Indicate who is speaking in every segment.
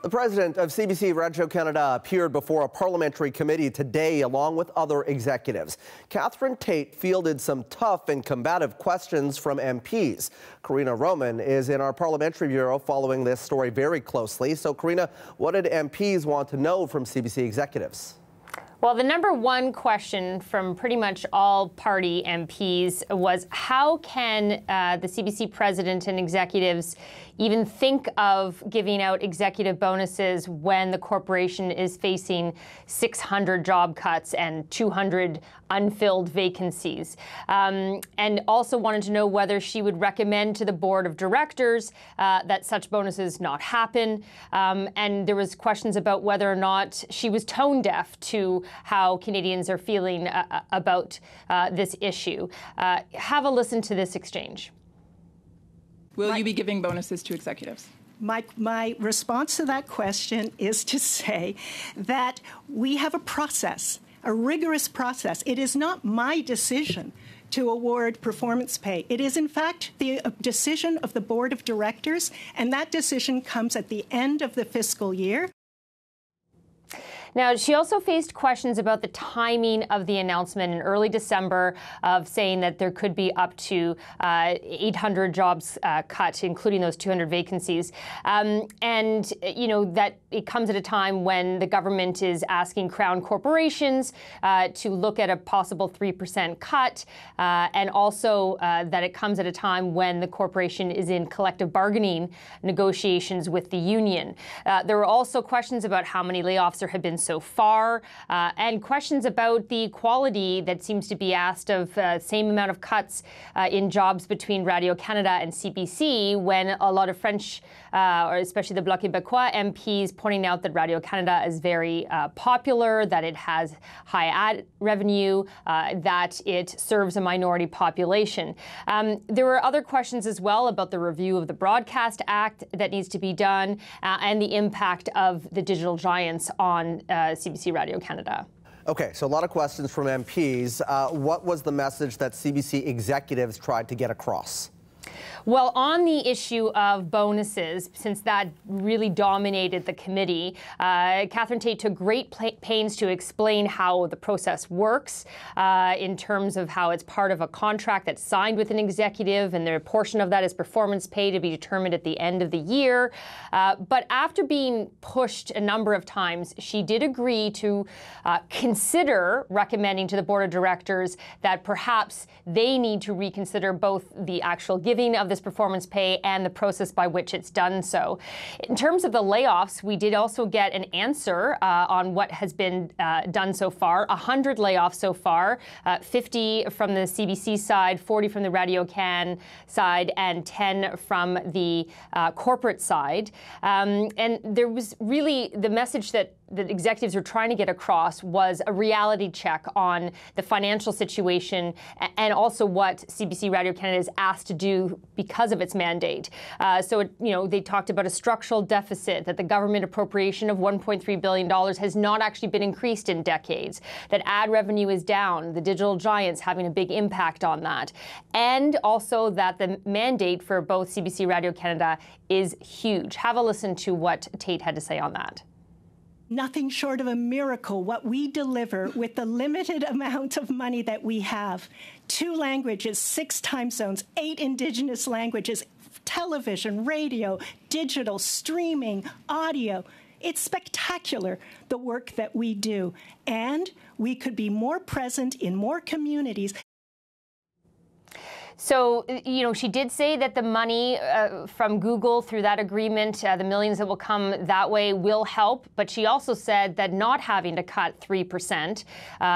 Speaker 1: The president of CBC Radio Canada appeared before a parliamentary committee today along with other executives. Tait fielded some tough and combative questions from MPs. Karina Roman is in our parliamentary bureau following this story very closely. So, Karina, what did MPs want to know from CBC executives?
Speaker 2: Well, the number one question from pretty much all party MPs was how can the CBC president and executives even think of giving out executive bonuses when the corporation is facing 600 job cuts and 200 unfilled vacancies, and also wanted to know whether she would recommend to the board of directors that such bonuses not happen. And there was questions about whether or not she was tone deaf to how Canadians are feeling about this issue. Have a listen to this exchange.
Speaker 3: Will you be giving bonuses to executives?
Speaker 4: My response to that question is to say that we have a process, a rigorous process. It is not my decision to award performance pay. It is, in fact, the decision of the board of directors, and that decision comes at the end of the fiscal year.
Speaker 2: Now, she also faced questions about the timing of the announcement in early December of saying that there could be up to 800 jobs cut, including those 200 vacancies. And, you know, that it comes at a time when the government is asking Crown corporations to look at a possible 3% cut, and also that it comes at a time when the corporation is in collective bargaining negotiations with the union. There were also questions about how many layoffs there had been so far, and questions about the equality that seems to be asked of same amount of cuts in jobs between Radio-Canada and CBC, when a lot of French, or especially the Bloc Québécois MPs, pointing out that Radio-Canada is very popular, that it has high ad revenue, that it serves a minority population. There were other questions as well about the review of the Broadcast Act that needs to be done, and the impact of the digital giants on CBC Radio-Canada.
Speaker 1: Okay, so a lot of questions from MPs. What was the message that CBC executives tried to get across?
Speaker 2: Well, on the issue of bonuses, since that really dominated the committee, Tait took great pains to explain how the process works in terms of how it's part of a contract that's signed with an executive, and a portion of that is performance pay to be determined at the end of the year. But after being pushed a number of times, she did agree to consider recommending to the board of directors that perhaps they need to reconsider both the actual giving of this performance pay and the process by which it's done so. In terms of the layoffs, we did also get an answer on what has been done so far. 100 layoffs so far, 50 from the CBC side, 40 from the Radio-Can side, and 10 from the corporate side. And there was really the message that the executives were trying to get across was a reality check on the financial situation and also what CBC Radio-Canada is asked to do because of its mandate. They talked about a structural deficit, that the government appropriation of $1.3 billion has not actually been increased in decades, that ad revenue is down, the digital giants having a big impact on that, and also that the mandate for both CBC Radio-Canada is huge. Have a listen to what Tait had to say on that.
Speaker 4: Nothing short of a miracle, what we deliver with the limited amount of money that we have. 2 languages, 6 time zones, 8 Indigenous languages, television, radio, digital, streaming, audio. It's spectacular, the work that we do. And we could be more present in more communities.
Speaker 2: So, you know, she did say that the money from Google through that agreement, the millions that will come that way, will help. But she also said that not having to cut 3%,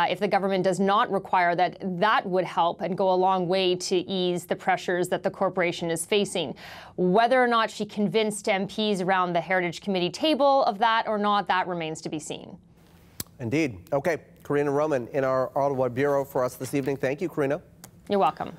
Speaker 2: if the government does not require that, that would help and go a long way to ease the pressures that the corporation is facing. Whether or not she convinced MPs around the Heritage Committee table of that or not, that remains to be seen.
Speaker 1: Indeed. Okay, Karina Roman in our Ottawa Bureau for us this evening. Thank you, Karina.
Speaker 2: You're welcome.